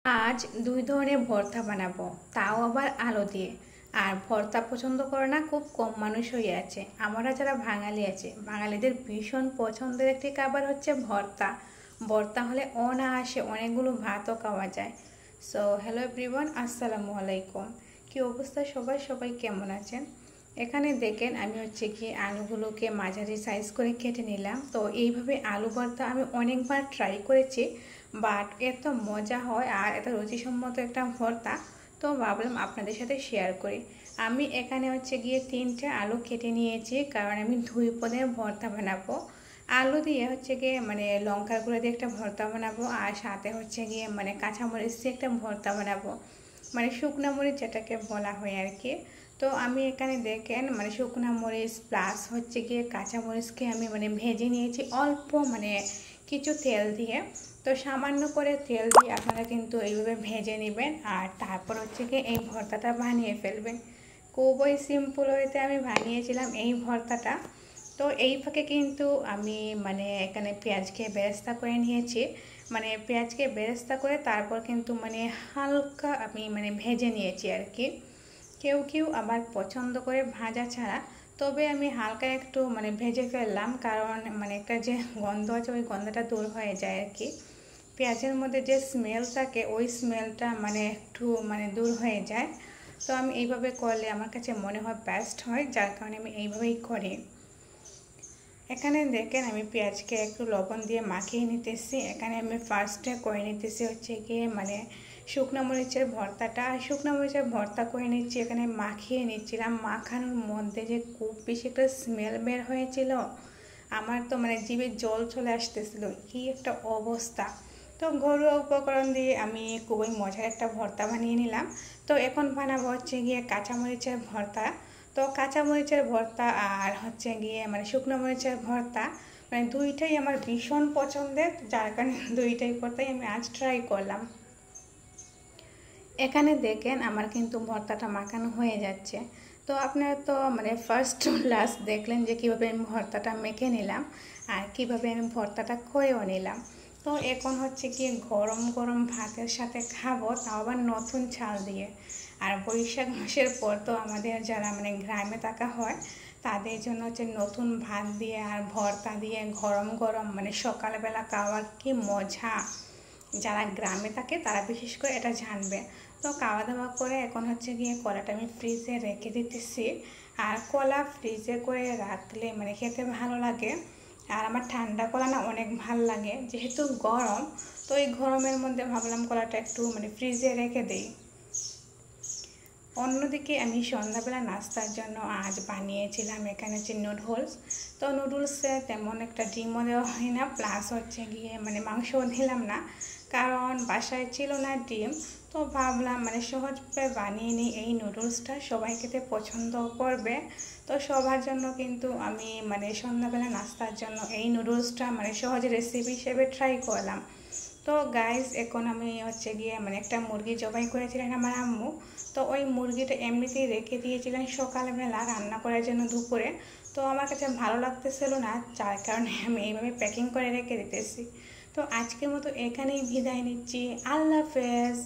আজ দুই ধরনের ভর্তা বানাবো, তাও আবার আলু দিয়ে। আর ভর্তা পছন্দ করে না খুব কম মানুষই আছে। আমরা যারা বাঙালি আছে, বাঙালিদের ভীষণ পছন্দের একটি খাবার হচ্ছে ভর্তা। ভর্তা হলে অনায়াসে অনেকগুলো ভাতও খাওয়া যায়। সো হ্যালো এভরিওয়ান, আসসালামু আলাইকুম। কি অবস্থা সবাই সবাই কেমন আছেন? এখানে দেখেন আমি হচ্ছে কি আলুগুলোকে মাঝারি সাইজ করে কেটে নিলাম। তো এইভাবে আলু ভর্তা আমি অনেকবার ট্রাই করেছি, বাট এত মজা হয় আর এত রুচিসম্মত একটা ভর্তা, তো ভাবলাম আপনাদের সাথে শেয়ার করি। আমি এখানে হচ্ছে গিয়ে 3টে আলু কেটে নিয়েছি, কারণ আমি 2 পদের ভর্তা বানাবো। আলু দিয়ে হচ্ছে গিয়ে লঙ্কার গুঁড়ো দিয়ে একটা ভর্তা বানাবো, আর সাথে হচ্ছে গিয়ে কাঁচামরিচ দিয়ে একটা ভর্তা বানাবো, শুকনো মরিচ যেটাকে বলা হয় আর কি। তো আমি এখানে দেখেন শুকনো মরিচ প্লাস হচ্ছে গিয়ে কাঁচামরিচকে আমি ভেজে নিয়েছি অল্প কিছু তেল দিয়ে। তো সামান্য করে তেল দিয়ে আপনারা কিন্তু এইভাবে ভেজে নেবেন, আর তারপর হচ্ছে গিয়ে এই ভর্তাটা বানিয়ে ফেলবেন। খুবই সিম্পল ওয়েতে আমি বানিয়েছিলাম এই ভর্তাটা। তো এই ফাঁকে কিন্তু আমি এখানে পেঁয়াজকে বেরেস্তা করে নিয়েছি। পেঁয়াজকে বেরেস্তা করে তারপর কিন্তু হালকা আমি ভেজে নিয়েছি আর কি। কেউ কেউ আবার পছন্দ করে ভাজা ছাড়া, তবে আমি হালকা একটু ভেজে ফেললাম, কারণ একটা যে গন্ধ আছে ওই গন্ধটা দূর হয়ে যায় আর কি। পেঁয়াজের মধ্যে যে স্মেল থাকে ওই স্মেলটা একটু দূর হয়ে যায়। তো আমি এইভাবে করলে আমার কাছে মনে হয় বেস্ট হয়, যার কারণে আমি এইভাবেই করি। এখানে দেখেন আমি পেঁয়াজকে একটু লবণ দিয়ে মাখিয়ে নিতেছি। এখানে আমি ফার্স্টে করে নিতেছি হচ্ছে গিয়ে শুকনো মরিচের ভর্তাটা। আর শুকনো মরিচের ভর্তা করে নিচ্ছি, এখানে মাখিয়ে নিচ্ছিলাম। মাখানোর মধ্যে যে খুব বেশি একটা স্মেল বের হয়েছিল, আমার তো জিভে জল চলে আসতেছিল, কি একটা অবস্থা। তো ঘরোয়া উপকরণ দিয়ে আমি খুবই মজার একটা ভর্তা বানিয়ে নিলাম। তো এখন বানাবো হচ্ছে গিয়ে কাঁচামরিচের ভর্তা। তো কাঁচামরিচের ভর্তা আর হচ্ছে গিয়ে শুকনো মরিচের ভর্তা দুইটাই আমার ভীষণ পছন্দের, যার কারণে দুইটাই ভর্তাই আমি আজ ট্রাই করলাম। এখানে দেখেন আমার কিন্তু ভর্তাটা মাখানো হয়ে যাচ্ছে। তো আপনারা তো ফার্স্ট টু লাস্ট দেখলেন যে কীভাবে আমি ভর্তাটা মেখে নিলাম আর কীভাবে আমি ভর্তাটা করেও নিলাম। তো এখন হচ্ছে কি গরম গরম ভাতের সাথে খাবো, তাও আবার নতুন চাল দিয়ে। আর বৈশাখ মাসের পর তো আমাদের যারা গ্রামে থাকা হয় তাদের জন্য হচ্ছে নতুন ভাত দিয়ে আর ভর্তা দিয়ে গরম গরম সকালবেলা খাওয়ার কি মজা। যারা গ্রামে থাকে তারা বিশেষ করে এটা জানবে। তো খাওয়া দাওয়া করে এখন হচ্ছে গিয়ে কলাটা আমি ফ্রিজে রেখে দিতেছি। আর কলা ফ্রিজে করে রাখলে খেতে ভালো লাগে। আর আমার ঠান্ডা কলা না অনেক ভাল লাগে, যেহেতু গরম, তো এই গরমের মধ্যে ভাবলাম কলাটা একটু ফ্রিজে রেখে দিই। অন্যদিকে আমি সন্ধ্যাবেলা নাস্তার জন্য আজ বানিয়েছিলাম এখানে হচ্ছে নুডলস। তো নুডলসে তেমন একটা ডিমও দেওয়া হয় না, প্লাস হচ্ছে গিয়ে মাংসও দিলাম না, কারণ বাসায় ছিল না ডিম। তো ভাবলাম সহজভাবে বানিয়ে নিই এই নুডলসটা, সবাই খেতে পছন্দ করবে। তো সবার জন্য কিন্তু আমি সন্ধ্যাবেলা নাস্তার জন্য এই নুডলসটা সহজ রেসিপি হিসেবে ট্রাই করলাম। তো গাইস এখন আমি হচ্ছে গিয়ে একটা মুরগি জবাই করেছিলেন আমার আম্মু। তো ওই মুরগিটা এমনিতেই রেখে দিয়েছিলেন সকালবেলা রান্না করার জন্য দুপুরে। তো আমার কাছে ভালো লাগতেছিল না, যার কারণে আমি এইভাবে প্যাকিং করে রেখে দিতেছি। তো আজকের মতো এখানেই বিদায় নিচ্ছি। আল্লাহ হাফেজ।